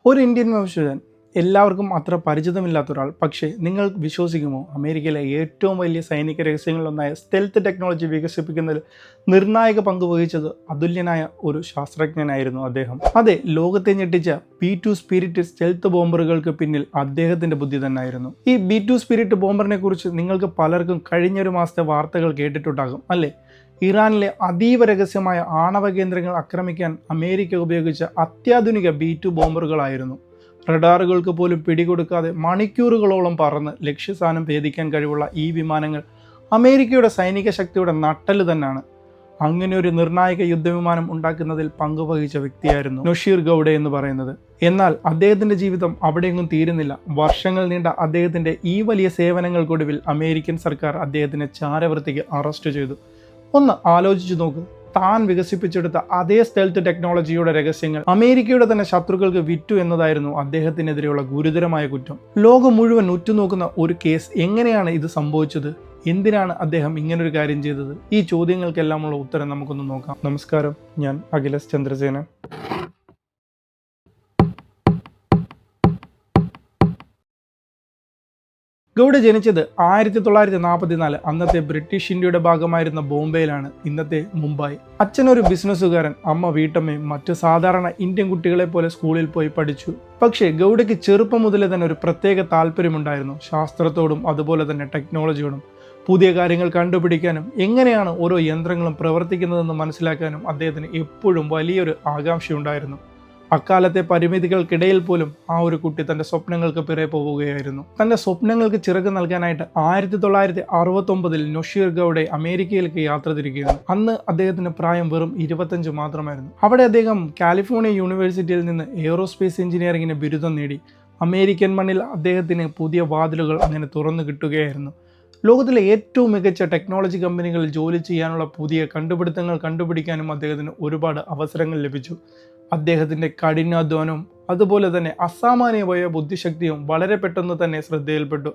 ഒരു ഇന്ത്യൻ വംശജൻ എല്ലാവർക്കും അത്ര പരിചിതമില്ലാത്ത ഒരാൾ. പക്ഷേ നിങ്ങൾ വിശ്വസിക്കുമോ, അമേരിക്കയിലെ ഏറ്റവും വലിയ സൈനിക രഹസ്യങ്ങളിലൊന്നായ സ്റ്റെൽത്ത് ടെക്നോളജി വികസിപ്പിക്കുന്നതിൽ നിർണായക പങ്ക് വഹിച്ചത് അതുല്യനായ ഒരു ശാസ്ത്രജ്ഞനായിരുന്നു അദ്ദേഹം. അതെ, ലോകത്തെ ഞെട്ടിച്ച B2 സ്പിരിറ്റ് സ്റ്റെൽത്ത് ബോംബറുകൾക്ക് പിന്നിൽ അദ്ദേഹത്തിന്റെ ബുദ്ധി തന്നെയായിരുന്നു. ഈ B2 സ്പിരിറ്റ് ബോംബറിനെ കുറിച്ച് നിങ്ങൾക്ക് പലർക്കും കഴിഞ്ഞൊരു മാസത്തെ വാർത്തകൾ കേട്ടിട്ടുണ്ടാകും അല്ലേ? ഇറാനിലെ അതീവ രഹസ്യമായ ആണവ കേന്ദ്രങ്ങൾ ആക്രമിക്കാൻ അമേരിക്ക ഉപയോഗിച്ച അത്യാധുനിക B2 ബോംബറുകളായിരുന്നു. റഡാറുകൾക്ക് പോലും പിടികൊടുക്കാതെ മണിക്കൂറുകളോളം പറന്ന് ലക്ഷ്യസ്ഥാനം ഭേദിക്കാൻ കഴിവുള്ള ഈ വിമാനങ്ങൾ അമേരിക്കയുടെ സൈനിക ശക്തിയുടെ നട്ടെല്ല് തന്നെയാണ്. അങ്ങനെ ഒരു നിർണായക യുദ്ധവിമാനം ഉണ്ടാക്കുന്നതിൽ പങ്കുവഹിച്ച വ്യക്തിയായിരുന്നു നൊഷീർ ഗൗഡെ എന്ന് പറയുന്നത്. എന്നാൽ അദ്ദേഹത്തിന്റെ ജീവിതം അവിടെയെങ്ങും തീരുന്നില്ല. വർഷങ്ങൾ നീണ്ട അദ്ദേഹത്തിന്റെ ഈ വലിയ സേവനങ്ങൾക്കൊടുവിൽ അമേരിക്കൻ സർക്കാർ അദ്ദേഹത്തിനെ ചാരവൃത്തിക്ക് അറസ്റ്റ് ചെയ്തു. ഒന്ന് ആലോചിച്ചു നോക്ക്, താൻ വികസിപ്പിച്ചെടുത്ത അതേ സ്റ്റെൽത്ത് ടെക്നോളജിയുടെ രഹസ്യങ്ങൾ അമേരിക്കയുടെ തന്നെ ശത്രുക്കൾക്ക് വിറ്റു എന്നതായിരുന്നു അദ്ദേഹത്തിനെതിരെയുള്ള ഗുരുതരമായ കുറ്റം. ലോകം മുഴുവൻ ഉറ്റുനോക്കുന്ന ഒരു കേസ്. എങ്ങനെയാണ് ഇത് സംഭവിച്ചത്? എന്തിനാണ് അദ്ദേഹം ഇങ്ങനൊരു കാര്യം ചെയ്തത്? ഈ ചോദ്യങ്ങൾക്കെല്ലാമുള്ള ഉത്തരം നമുക്കൊന്ന് നോക്കാം. നമസ്കാരം, ഞാൻ അഖിലേഷ് ചന്ദ്രസേന. ഗൗഡെ ജനിച്ചത് 1944 അന്നത്തെ ബ്രിട്ടീഷ് ഇന്ത്യയുടെ ഭാഗമായിരുന്ന ബോംബെയിലാണ്, ഇന്നത്തെ മുംബൈ. അച്ഛനൊരു ബിസിനസ്സുകാരൻ, അമ്മ വീട്ടമ്മയും. മറ്റു സാധാരണ ഇന്ത്യൻ കുട്ടികളെ പോലെ സ്കൂളിൽ പോയി പഠിച്ചു. പക്ഷേ ഗൗഡയ്ക്ക് ചെറുപ്പം മുതലേ തന്നെ ഒരു പ്രത്യേക താല്പര്യമുണ്ടായിരുന്നു ശാസ്ത്രത്തോടും അതുപോലെ തന്നെ ടെക്നോളജിയോടും. പുതിയ കാര്യങ്ങൾ കണ്ടുപിടിക്കാനും എങ്ങനെയാണ് ഓരോ യന്ത്രങ്ങളും പ്രവർത്തിക്കുന്നതെന്ന് മനസ്സിലാക്കാനും അദ്ദേഹത്തിന് എപ്പോഴും വലിയൊരു ആകാംക്ഷയുണ്ടായിരുന്നു. അക്കാലത്തെ പരിമിതികൾക്കിടയിൽ പോലും ആ ഒരു കുട്ടി തൻ്റെ സ്വപ്നങ്ങൾക്ക് പിറകെ പോവുകയായിരുന്നു. തൻ്റെ സ്വപ്നങ്ങൾക്ക് ചിറക് നൽകാനായിട്ട് 1969 നൊഷീർ ഗൗഡെ അമേരിക്കയിലേക്ക് യാത്ര തിരിക്കുകയാണ്. അന്ന് അദ്ദേഹത്തിന് പ്രായം വെറും 25 മാത്രമായിരുന്നു. അവിടെ അദ്ദേഹം കാലിഫോർണിയ യൂണിവേഴ്സിറ്റിയിൽ നിന്ന് എയ്റോസ്പേസ് എഞ്ചിനീയറിംഗിന് ബിരുദം നേടി. അമേരിക്കൻ മണ്ണിൽ അദ്ദേഹത്തിന് പുതിയ വാതിലുകൾ അങ്ങനെ തുറന്നു കിട്ടുകയായിരുന്നു. ലോകത്തിലെ ഏറ്റവും മികച്ച ടെക്നോളജി കമ്പനികളിൽ ജോലി ചെയ്യാനുള്ള പുതിയ കണ്ടുപിടുത്തങ്ങൾ കണ്ടുപിടിക്കാനും അദ്ദേഹത്തിന് ഒരുപാട് അവസരങ്ങൾ ലഭിച്ചു. അദ്ദേഹത്തിൻ്റെ കഠിനാധ്വാനവും അതുപോലെ തന്നെ അസാമാന്യമായ ബുദ്ധിശക്തിയും വളരെ പെട്ടെന്ന് തന്നെ ശ്രദ്ധയിൽപ്പെട്ടു.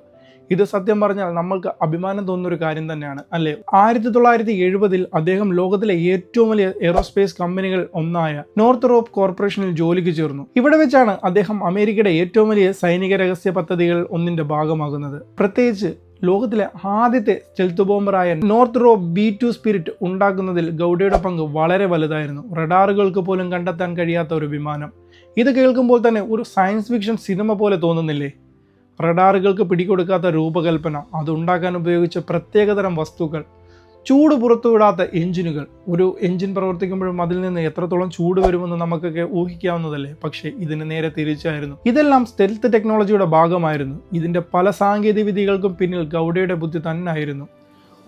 ഇത് സത്യം പറഞ്ഞാൽ നമ്മൾക്ക് അഭിമാനം തോന്നുന്നൊരു കാര്യം തന്നെയാണ് അല്ലേ? 1970 അദ്ദേഹം ലോകത്തിലെ ഏറ്റവും വലിയ എയ്റോസ്പേസ് കമ്പനികൾ ഒന്നായ നോർത്ത് കോർപ്പറേഷനിൽ ജോലിക്ക് ചേർന്നു. ഇവിടെ വെച്ചാണ് അദ്ദേഹം അമേരിക്കയുടെ ഏറ്റവും വലിയ സൈനിക രഹസ്യ പദ്ധതികൾ ഒന്നിന്റെ ഭാഗമാകുന്നത്. പ്രത്യേകിച്ച് ലോകത്തിലെ ആദ്യത്തെ സ്റ്റെൽത്ത് ബോംബറായ നോർത്ത് B2 സ്പിരിറ്റ് ഉണ്ടാക്കുന്നതിൽ ഗൗഡയുടെ പങ്ക് വളരെ വലുതായിരുന്നു. റഡാറുകൾക്ക് പോലും കണ്ടെത്താൻ കഴിയാത്ത ഒരു വിമാനം. ഇത് കേൾക്കുമ്പോൾ തന്നെ ഒരു സയൻസ് ഫിക്ഷൻ സിനിമ പോലെ തോന്നുന്നില്ലേ? റഡാറുകൾക്ക് പിടികൊടുക്കാത്ത രൂപകൽപ്പന, അതുണ്ടാക്കാൻ ഉപയോഗിച്ച പ്രത്യേകതരം വസ്തുക്കൾ, ചൂട് പുറത്തുവിടാത്ത എഞ്ചിനുകൾ. ഒരു എഞ്ചിൻ പ്രവർത്തിക്കുമ്പോഴും അതിൽ നിന്ന് എത്രത്തോളം ചൂട് വരുമെന്ന് നമുക്കൊക്കെ ഊഹിക്കാവുന്നതല്ലേ? പക്ഷേ ഇതിന് നേരെ തിരിച്ചായിരുന്നു. ഇതെല്ലാം സ്റ്റെൽത്ത് ടെക്നോളജിയുടെ ഭാഗമായിരുന്നു. ഇതിന്റെ പല സാങ്കേതിക വിദ്യകൾക്കും പിന്നിൽ ഗൗഡയുടെ ബുദ്ധി തന്നെയായിരുന്നു.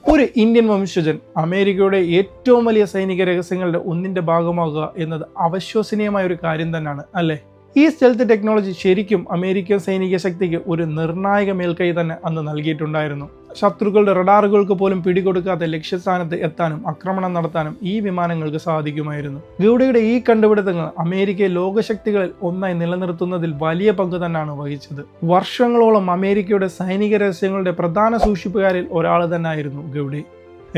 ഒരു ഇന്ത്യൻ വംശജൻ അമേരിക്കയുടെ ഏറ്റവും വലിയ സൈനിക രഹസ്യങ്ങളുടെ ഒന്നിന്റെ ഭാഗമാകുക എന്നത് അവിശ്വസനീയമായ ഒരു കാര്യം തന്നെയാണ് അല്ലേ? ഈ സ്റ്റെൽത്ത് ടെക്നോളജി ശരിക്കും അമേരിക്കൻ സൈനിക ശക്തിക്ക് ഒരു നിർണായക മേൽക്കൈ തന്നെ അന്ന് നൽകിയിട്ടുണ്ടായിരുന്നു. ശത്രുക്കളുടെ റഡാറുകൾക്ക് പോലും പിടികൊടുക്കാത്ത ലക്ഷ്യസ്ഥാനത്ത് എത്താനും ആക്രമണം നടത്താനും ഈ വിമാനങ്ങൾക്ക് സാധിക്കുമായിരുന്നു. ഗൗഡയുടെ ഈ കണ്ടുപിടുത്തങ്ങൾ അമേരിക്കയെ ലോകശക്തികളിൽ ഒന്നായി നിലനിർത്തുന്നതിൽ വലിയ പങ്ക് തന്നെയാണ് വഹിച്ചത്. വർഷങ്ങളോളം അമേരിക്കയുടെ സൈനിക രഹസ്യങ്ങളുടെ പ്രധാന സൂക്ഷിപ്പുകാരിൽ ഒരാൾ തന്നെയായിരുന്നു ഗൗഡെ.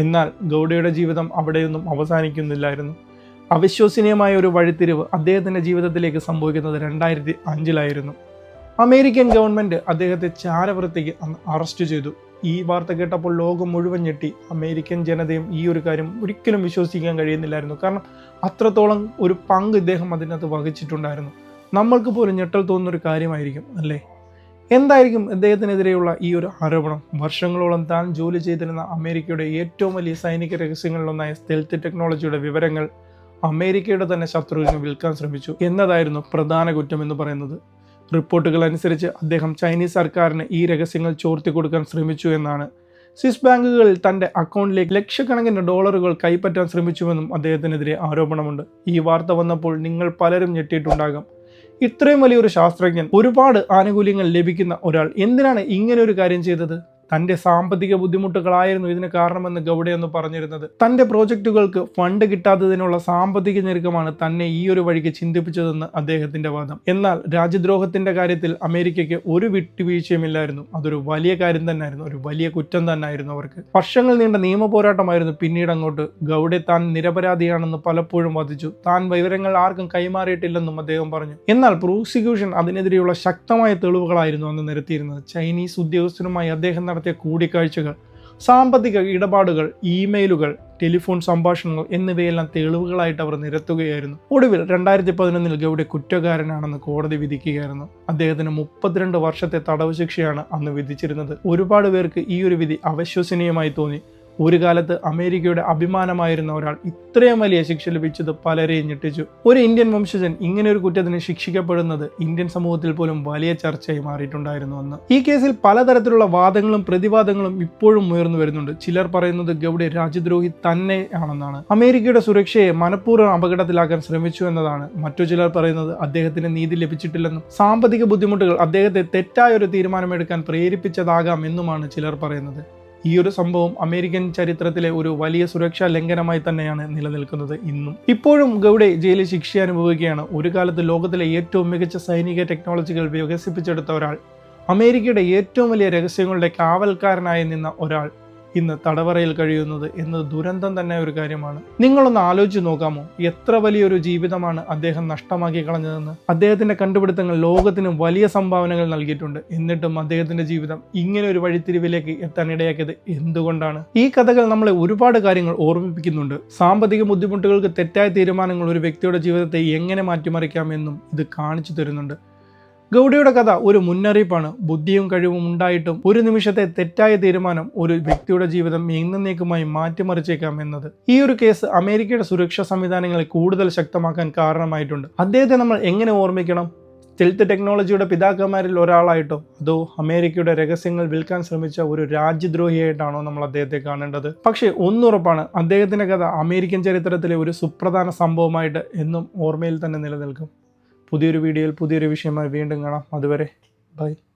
എന്നാൽ ഗൗഡയുടെ ജീവിതം അവിടെയൊന്നും അവസാനിക്കുന്നില്ലായിരുന്നു. അവിശ്വസനീയമായ ഒരു വഴിത്തിരിവ് അദ്ദേഹത്തിൻ്റെ ജീവിതത്തിലേക്ക് സംഭവിക്കുന്നത് 2005 അമേരിക്കൻ ഗവൺമെൻറ് അദ്ദേഹത്തെ ചാരവൃത്തിക്ക് അറസ്റ്റ് ചെയ്തു. ഈ വാർത്ത കേട്ടപ്പോൾ ലോകം മുഴുവൻ ഞെട്ടി. അമേരിക്കൻ ജനതയും ഈ ഒരു കാര്യം ഒരിക്കലും വിശ്വസിക്കാൻ കഴിയുന്നില്ലായിരുന്നു. കാരണം അത്രത്തോളം ഒരു പങ്ക് ഇദ്ദേഹം അതിനകത്ത് വഹിച്ചിട്ടുണ്ടായിരുന്നു. നമ്മൾക്ക് പോലും ഞെട്ടൽ തോന്നുന്നൊരു കാര്യമായിരിക്കും അല്ലേ? എന്തായിരിക്കും ഇദ്ദേഹത്തിനെതിരെയുള്ള ഈ ഒരു ആരോപണം? വർഷങ്ങളോളം താൻ ജോലി ചെയ്തിരുന്ന അമേരിക്കയുടെ ഏറ്റവും വലിയ സൈനിക രഹസ്യങ്ങളിലൊന്നായ സ്റ്റെൽത്ത് ടെക്നോളജിയുടെ വിവരങ്ങൾ അമേരിക്കയുടെ തന്നെ ശത്രുവിന് വിൽക്കാൻ ശ്രമിച്ചു എന്നതായിരുന്നു പ്രധാന കുറ്റം എന്ന് പറയുന്നത്. റിപ്പോർട്ടുകൾ അനുസരിച്ച് അദ്ദേഹം ചൈനീസ് സർക്കാരിന് ഈ രഹസ്യങ്ങൾ ചോർത്തി കൊടുക്കാൻ ശ്രമിച്ചു എന്നാണ്. സ്വിസ് ബാങ്കുകളിൽ തൻ്റെ അക്കൗണ്ടിലേക്ക് ലക്ഷക്കണക്കിന് ഡോളറുകൾ കൈപ്പറ്റാൻ ശ്രമിച്ചുവെന്നും അദ്ദേഹത്തിനെതിരെ ആരോപണമുണ്ട്. ഈ വാർത്ത വന്നപ്പോൾ നിങ്ങൾ പലരും ഞെട്ടിയിട്ടുണ്ടാകാം. ഇത്രയും വലിയൊരു ശാസ്ത്രജ്ഞൻ, ഒരുപാട് ആനുകൂല്യങ്ങൾ ലഭിക്കുന്ന ഒരാൾ എന്തിനാണ് ഇങ്ങനെ ഒരു കാര്യം ചെയ്തത്? തന്റെ സാമ്പത്തിക ബുദ്ധിമുട്ടുകളായിരുന്നു ഇതിന് കാരണമെന്ന് ഗൗഡ എന്ന് പറഞ്ഞിരുന്നത്. തന്റെ പ്രോജക്റ്റുകൾക്ക് ഫണ്ട് കിട്ടാത്തതിനുള്ള സാമ്പത്തിക ഞെരുക്കമാണ് തന്നെ ഈ ഒരു വഴിക്ക് ചിന്തിപ്പിച്ചതെന്ന് അദ്ദേഹത്തിന്റെ വാദം. എന്നാൽ രാജ്യദ്രോഹത്തിന്റെ കാര്യത്തിൽ അമേരിക്കയ്ക്ക് ഒരു വിട്ടുവീഴ്ചയുമില്ലായിരുന്നു. അതൊരു വലിയ കാര്യം തന്നെയായിരുന്നു, ഒരു വലിയ കുറ്റം തന്നെയായിരുന്നു അവർക്ക്. വർഷങ്ങൾ നീണ്ട നിയമ പോരാട്ടമായിരുന്നു പിന്നീട് അങ്ങോട്ട്. ഗൗഡ താൻ നിരപരാധിയാണെന്ന് പലപ്പോഴും വാദിച്ചു. താൻ വിവരങ്ങൾ ആർക്കും കൈമാറിയിട്ടില്ലെന്നും അദ്ദേഹം പറഞ്ഞു. എന്നാൽ പ്രോസിക്യൂഷൻ അതിനെതിരെയുള്ള ശക്തമായ തെളിവുകളായിരുന്നു അന്ന് നിരത്തിയിരുന്നത്. ചൈനീസ് ഉദ്യോഗസ്ഥരുമായി അദ്ദേഹം നടത്തിയ കൂടിക്കാഴ്ചകൾ, സാമ്പത്തിക ഇടപാടുകൾ, ഇമെയിലുകൾ, ടെലിഫോൺ സംഭാഷണങ്ങൾ എന്നിവയെല്ലാം തെളിവുകളായിട്ട് അവർ നിരത്തുകയായിരുന്നു. ഒടുവിൽ 2011 ഗൗഡ കുറ്റക്കാരനാണെന്ന് കോടതി വിധിക്കുകയായിരുന്നു. അദ്ദേഹത്തിന് 32 വർഷത്തെ തടവ് ശിക്ഷയാണ് അന്ന് വിധിച്ചിരുന്നത്. ഒരുപാട് പേർക്ക് ഈ ഒരു വിധി അവിശ്വസനീയമായി തോന്നി. ഒരു കാലത്ത് അമേരിക്കയുടെ അഭിമാനമായിരുന്ന ഒരാൾ ഇത്രയും വലിയ ശിക്ഷ ലഭിച്ചത് പലരെയും ഞെട്ടിച്ചു. ഒരു ഇന്ത്യൻ വംശജൻ ഇങ്ങനെ ഒരു കുറ്റത്തിന് ശിക്ഷിക്കപ്പെടുന്നത് ഇന്ത്യൻ സമൂഹത്തിൽ പോലും വലിയ ചർച്ചയായി മാറിയിട്ടുണ്ടായിരുന്നു അന്ന്. ഈ കേസിൽ പലതരത്തിലുള്ള വാദങ്ങളും പ്രതിവാദങ്ങളും ഇപ്പോഴും ഉയർന്നു വരുന്നുണ്ട്. ചിലർ പറയുന്നത് ഗൗഡ രാജ്യദ്രോഹി തന്നെ ആണെന്നാണ്, അമേരിക്കയുടെ സുരക്ഷയെ മനഃപൂർവ്വം അപകടത്തിലാക്കാൻ ശ്രമിച്ചു എന്നതാണ്. മറ്റു ചിലർ പറയുന്നത് അദ്ദേഹത്തിന് നീതി ലഭിച്ചിട്ടില്ലെന്നും സാമ്പത്തിക ബുദ്ധിമുട്ടുകൾ അദ്ദേഹത്തെ തെറ്റായ ഒരു തീരുമാനമെടുക്കാൻ പ്രേരിപ്പിച്ചതാകാം എന്നുമാണ് ചിലർ പറയുന്നത്. ഈ ഒരു സംഭവം അമേരിക്കൻ ചരിത്രത്തിലെ ഒരു വലിയ സുരക്ഷാ ലംഘനമായി തന്നെയാണ് നിലനിൽക്കുന്നത് ഇന്നും. ഇപ്പോഴും ഗൗഡ ജയിലിൽ ശിക്ഷ അനുഭവിക്കുകയാണ്. ഒരു കാലത്ത് ലോകത്തിലെ ഏറ്റവും മികച്ച സൈനിക ടെക്നോളജികൾ വികസിപ്പിച്ചെടുത്ത ഒരാൾ, അമേരിക്കയുടെ ഏറ്റവും വലിയ രഹസ്യങ്ങളുടെ കാവൽക്കാരനായി നിന്ന ഒരാൾ ഇന്ന് തടവറയിൽ കഴിയുന്നത് എന്നത് ദുരന്തം തന്നെ ഒരു കാര്യമാണ്. നിങ്ങളൊന്ന് ആലോചിച്ച് നോക്കാമോ, എത്ര വലിയൊരു ജീവിതമാണ് അദ്ദേഹം നഷ്ടമാക്കി കളഞ്ഞതെന്ന്. അദ്ദേഹത്തിന്റെ കണ്ടുപിടുത്തങ്ങൾ ലോകത്തിന് വലിയ സംഭാവനകൾ നൽകിയിട്ടുണ്ട്. എന്നിട്ടും അദ്ദേഹത്തിന്റെ ജീവിതം ഇങ്ങനെ ഒരു വഴിത്തിരിവിലേക്ക് എത്താൻ ഇടയാക്കിയത് എന്തുകൊണ്ടാണ്? ഈ കഥകൾ നമ്മളെ ഒരുപാട് കാര്യങ്ങൾ ഓർമ്മിപ്പിക്കുന്നുണ്ട്. സാമ്പത്തിക ബുദ്ധിമുട്ടുകൾക്ക് തെറ്റായ തീരുമാനങ്ങൾ ഒരു വ്യക്തിയുടെ ജീവിതത്തെ എങ്ങനെ മാറ്റിമറിക്കാമെന്നും ഇത് കാണിച്ചു തരുന്നുണ്ട്. ഗൗഡയുടെ കഥ ഒരു മുന്നറിയിപ്പാണ്. ബുദ്ധിയും കഴിവും ഉണ്ടായിട്ടും ഒരു നിമിഷത്തെ തെറ്റായ തീരുമാനം ഒരു വ്യക്തിയുടെ ജീവിതം എന്നേക്കുമായി മാറ്റിമറിച്ചേക്കാം എന്നത്. ഈ ഒരു കേസ് അമേരിക്കയുടെ സുരക്ഷാ സംവിധാനങ്ങളെ കൂടുതൽ ശക്തമാക്കാൻ കാരണമായിട്ടുണ്ട്. അദ്ദേഹത്തെ നമ്മൾ എങ്ങനെ ഓർമ്മിക്കണം? സ്റ്റെൽത്ത് ടെക്നോളജിയുടെ പിതാക്കന്മാരിൽ ഒരാളായിട്ടോ അതോ അമേരിക്കയുടെ രഹസ്യങ്ങൾ വിൽക്കാൻ ശ്രമിച്ച ഒരു രാജ്യദ്രോഹിയായിട്ടാണോ നമ്മൾ അദ്ദേഹത്തെ കാണേണ്ടത്? പക്ഷേ ഒന്നുറപ്പാണ്, അദ്ദേഹത്തിന്റെ കഥ അമേരിക്കൻ ചരിത്രത്തിലെ ഒരു സുപ്രധാന സംഭവമായിട്ട് എന്നും ഓർമ്മയിൽ തന്നെ നിലനിൽക്കും. പുതിയൊരു വീഡിയോയിൽ പുതിയൊരു വിഷയമായി വീണ്ടും കാണാം. അതുവരെ ബൈ.